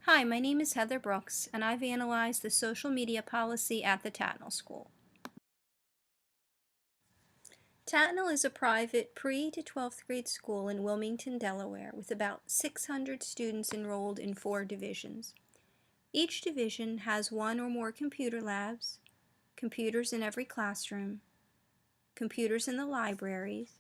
Hi, my name is Heather Brooks, and I've analyzed the social media policy at the Tatnall School. Tatnall is a private pre- to 12th grade school in Wilmington, Delaware, with about 600 students enrolled in 4 divisions. Each division has 1 or more computer labs, computers in every classroom, computers in the libraries,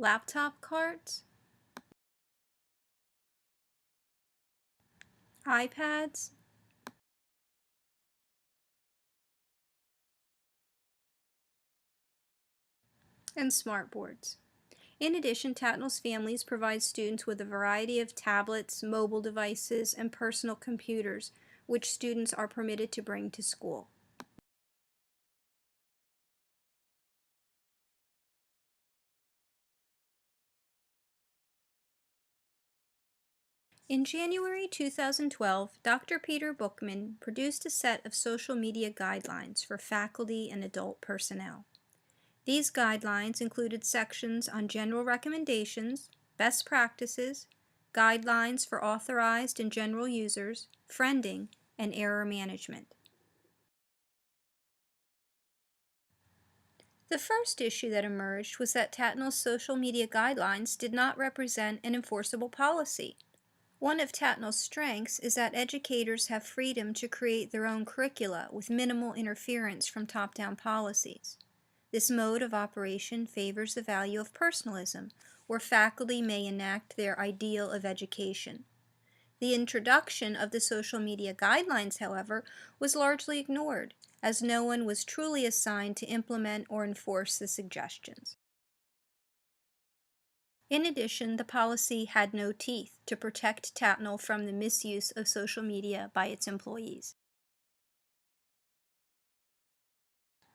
laptop carts, iPads, and smartboards. In addition, Tatnall's families provide students with a variety of tablets, mobile devices, and personal computers, which students are permitted to bring to school. In January 2012, Dr. Peter Bookman produced a set of social media guidelines for faculty and adult personnel. These guidelines included sections on general recommendations, best practices, guidelines for authorized and general users, friending, and error management. The first issue that emerged was that Tatnall's social media guidelines did not represent an enforceable policy. One of Tatnall's strengths is that educators have freedom to create their own curricula with minimal interference from top-down policies. This mode of operation favors the value of personalism, where faculty may enact their ideal of education. The introduction of the social media guidelines, however, was largely ignored, as no one was truly assigned to implement or enforce the suggestions. In addition, the policy had no teeth to protect Tatnall from the misuse of social media by its employees.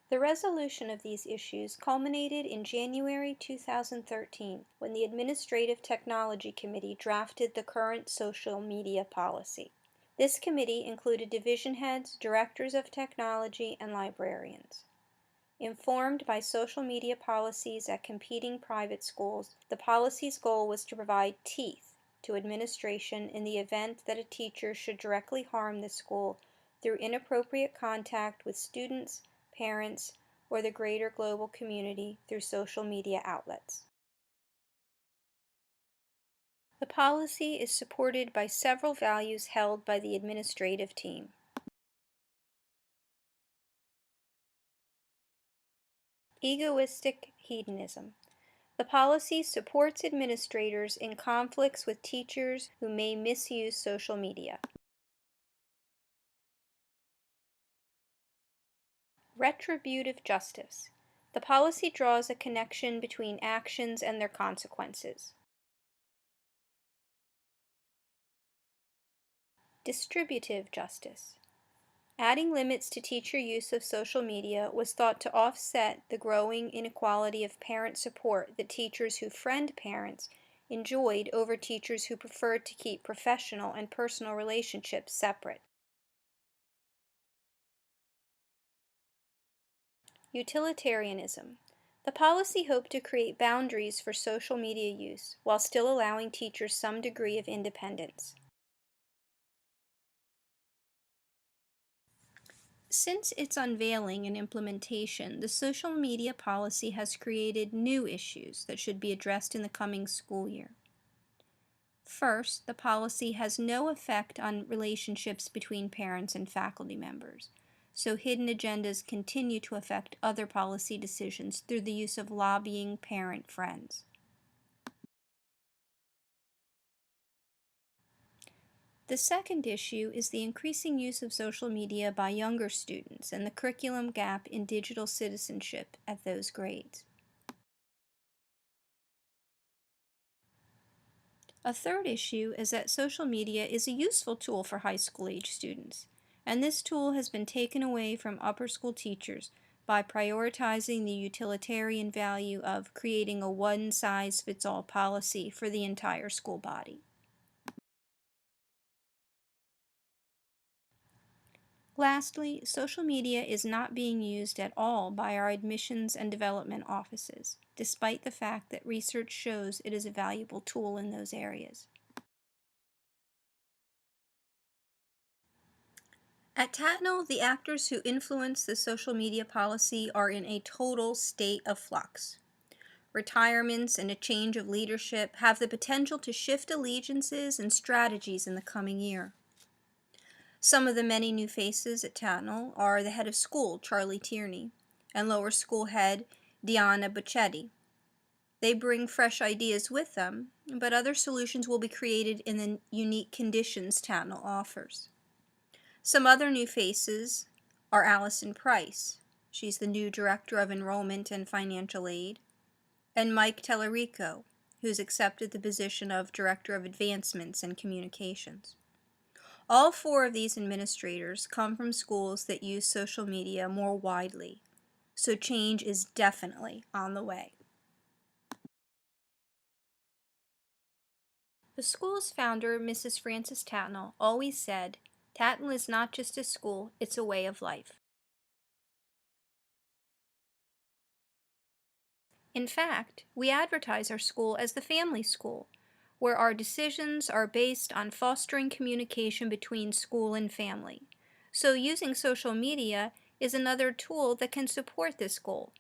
The resolution of these issues culminated in January 2013 when the Administrative Technology Committee drafted the current social media policy. This committee included division heads, directors of technology, and librarians. Informed by social media policies at competing private schools, the policy's goal was to provide teeth to administration in the event that a teacher should directly harm the school through inappropriate contact with students, parents, or the greater global community through social media outlets. The policy is supported by several values held by the administrative team. Egoistic hedonism. The policy supports administrators in conflicts with teachers who may misuse social media. Retributive justice. The policy draws a connection between actions and their consequences. Distributive justice. Adding limits to teacher use of social media was thought to offset the growing inequality of parent support that teachers who friend parents enjoyed over teachers who preferred to keep professional and personal relationships separate. Utilitarianism. The policy hoped to create boundaries for social media use while still allowing teachers some degree of independence. Since its unveiling and implementation, the social media policy has created new issues that should be addressed in the coming school year. First, the policy has no effect on relationships between parents and faculty members, so hidden agendas continue to affect other policy decisions through the use of lobbying parent friends. The second issue is the increasing use of social media by younger students and the curriculum gap in digital citizenship at those grades. A third issue is that social media is a useful tool for high school age students, and this tool has been taken away from upper school teachers by prioritizing the utilitarian value of creating a one-size-fits-all policy for the entire school body. Lastly, social media is not being used at all by our admissions and development offices. despite the fact that research shows it is a valuable tool in those areas. At Tatnall, the actors who influence the social media policy are in a total state of flux. Retirements and a change of leadership have the potential to shift allegiances and strategies in the coming year. Some of the many new faces at Tatnall are the head of school, Charlie Tierney, and lower school head, Diana Bocchetti. They bring fresh ideas with them, but other solutions will be created in the unique conditions Tatnall offers. Some other new faces are Allison Price. She's the new Director of Enrollment and Financial Aid, and Mike Tellerico, who's accepted the position of Director of Advancements and Communications. All four of these administrators come from schools that use social media more widely, so change is definitely on the way. The school's founder, Mrs. Frances Tatnall, always said, "Tatnall is not just a school, it's a way of life." In fact, we advertise our school as the family school, where our decisions are based on fostering communication between school and family. So using social media is another tool that can support this goal.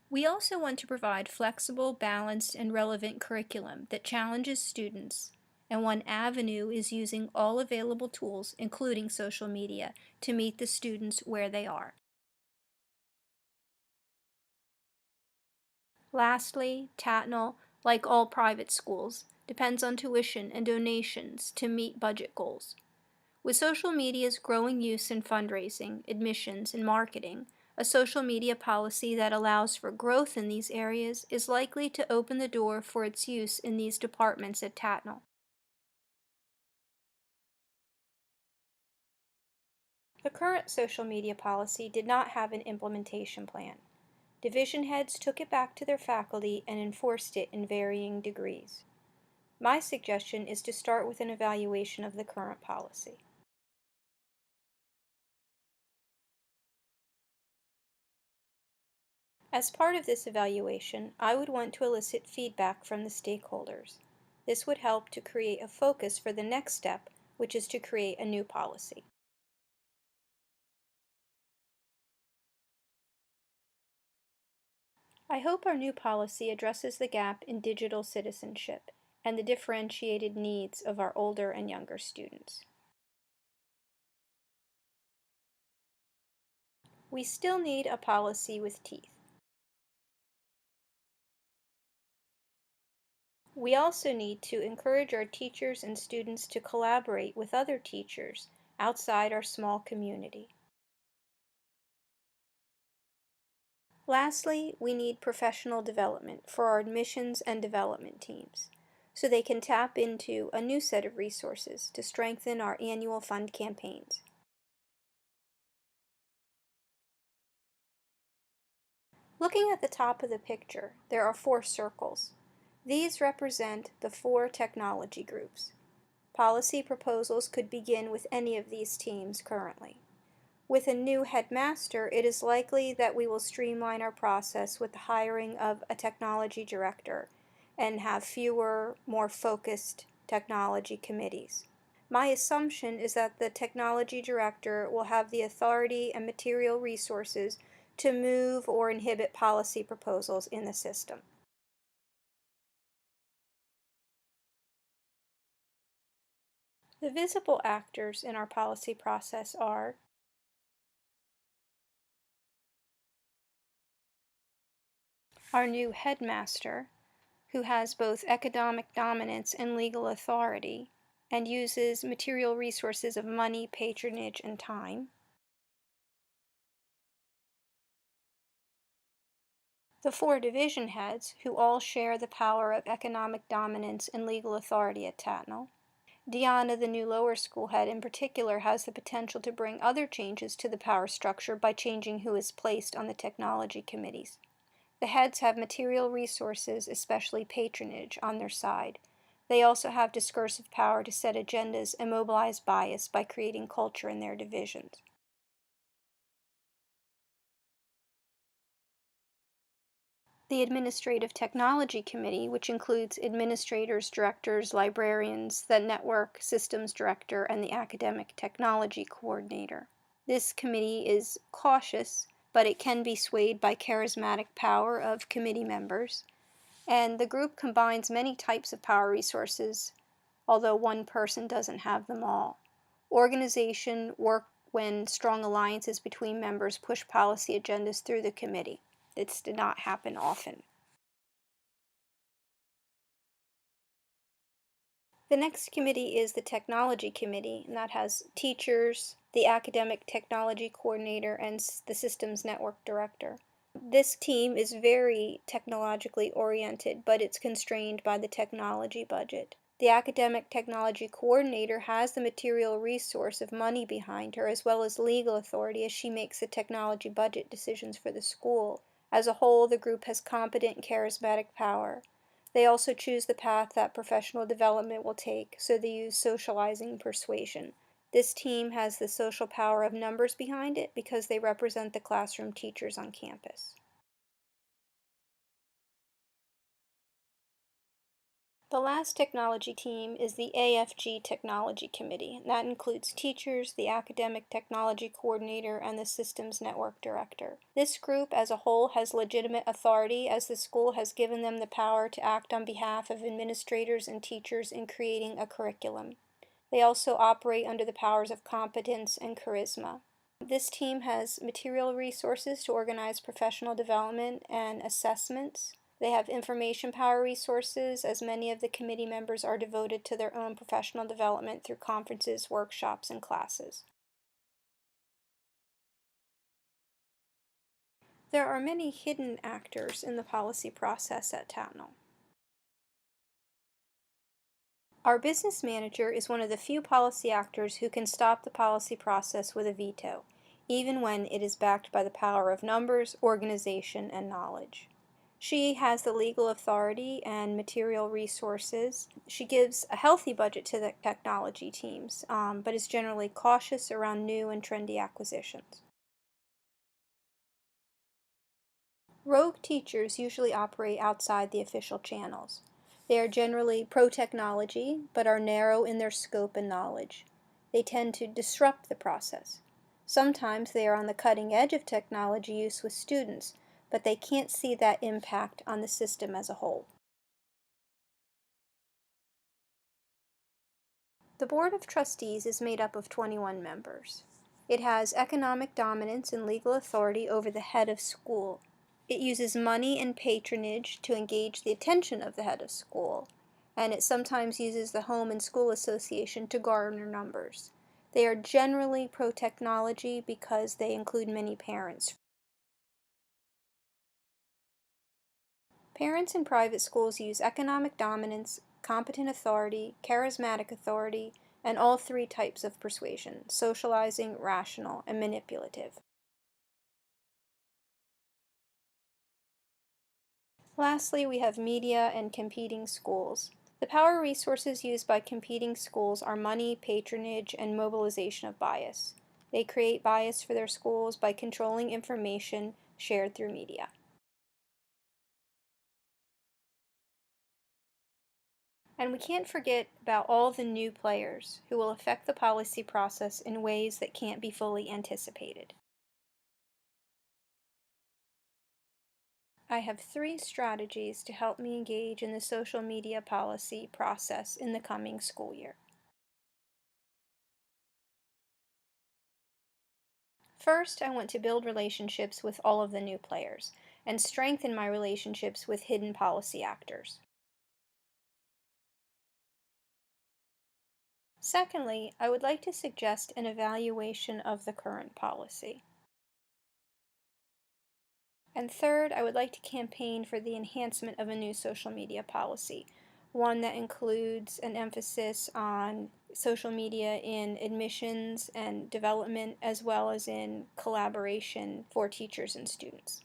We also want to provide flexible, balanced, and relevant curriculum that challenges students, and one avenue is using all available tools, including social media, to meet the students where they are. Lastly, Tatnall, like all private schools, depends on tuition and donations to meet budget goals. With social media's growing use in fundraising, admissions, and marketing, a social media policy that allows for growth in these areas is likely to open the door for its use in these departments at Tatnall. The current social media policy did not have an implementation plan. Division heads took it back to their faculty and enforced it in varying degrees. My suggestion is to start with an evaluation of the current policy. As part of this evaluation, I would want to elicit feedback from the stakeholders. This would help to create a focus for the next step, which is to create a new policy. I hope our new policy addresses the gap in digital citizenship and the differentiated needs of our older and younger students. We still need a policy with teeth. We also need to encourage our teachers and students to collaborate with other teachers outside our small community. Lastly, we need professional development for our admissions and development teams, so they can tap into a new set of resources to strengthen our annual fund campaigns. Looking at the top of the picture, there are 4 circles. These represent the 4 technology groups. Policy proposals could begin with any of these teams currently. With a new headmaster, it is likely that we will streamline our process with the hiring of a technology director and have fewer, more focused technology committees. My assumption is that the technology director will have the authority and material resources to move or inhibit policy proposals in the system. The visible actors in our policy process are our new headmaster, who has both economic dominance and legal authority, and uses material resources of money, patronage, and time. The 4 division heads, who all share the power of economic dominance and legal authority at Tatnall. Deanna, the new lower school head, in particular, has the potential to bring other changes to the power structure by changing who is placed on the technology committees. The heads have material resources, especially patronage, on their side. They also have discursive power to set agendas and mobilize bias by creating culture in their divisions. The Administrative Technology Committee, which includes administrators, directors, librarians, the network systems director, and the academic technology coordinator. This committee is cautious, but it can be swayed by charismatic power of committee members, and the group combines many types of power resources, although one person doesn't have them all. Organization work when strong alliances between members push policy agendas through the committee. This did not happen often. The next committee is the Technology Committee, and that has teachers, the Academic Technology Coordinator, and the Systems Network Director. This team is very technologically oriented, but it's constrained by the technology budget. The Academic Technology Coordinator has the material resource of money behind her, as well as legal authority, as she makes the technology budget decisions for the school. As a whole, the group has competent and charismatic power. They also choose the path that professional development will take, so they use socializing and persuasion. This team has the social power of numbers behind it because they represent the classroom teachers on campus. The last technology team is the AFG Technology Committee, and that includes teachers, the Academic Technology Coordinator, and the Systems Network Director. This group as a whole has legitimate authority, as the school has given them the power to act on behalf of administrators and teachers in creating a curriculum. They also operate under the powers of competence and charisma. This team has material resources to organize professional development and assessments. They have information power resources, as many of the committee members are devoted to their own professional development through conferences, workshops, and classes. There are many hidden actors in the policy process at Tatnall. Our business manager is one of the few policy actors who can stop the policy process with a veto, even when it is backed by the power of numbers, organization, and knowledge. She has the legal authority and material resources. She gives a healthy budget to the technology teams, but is generally cautious around new and trendy acquisitions. Rogue teachers usually operate outside the official channels. They are generally pro-technology, but are narrow in their scope and knowledge. They tend to disrupt the process. Sometimes they are on the cutting edge of technology use with students, but they can't see that impact on the system as a whole. The Board of Trustees is made up of 21 members. It has economic dominance and legal authority over the head of school. It uses money and patronage to engage the attention of the head of school, and it sometimes uses the Home and School Association to garner numbers. They are generally pro-technology because they include many parents. Parents in private schools use economic dominance, competent authority, charismatic authority, and all three types of persuasion: socializing, rational, and manipulative. Lastly, we have media and competing schools. The power resources used by competing schools are money, patronage, and mobilization of bias. They create bias for their schools by controlling information shared through media. And we can't forget about all the new players who will affect the policy process in ways that can't be fully anticipated. I have 3 strategies to help me engage in the social media policy process in the coming school year. First, I want to build relationships with all of the new players and strengthen my relationships with hidden policy actors. Secondly, I would like to suggest an evaluation of the current policy. And third, I would like to campaign for the enhancement of a new social media policy, one that includes an emphasis on social media in admissions and development, as well as in collaboration for teachers and students.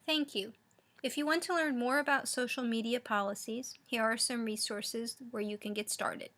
Thank you. If you want to learn more about social media policies, here are some resources where you can get started.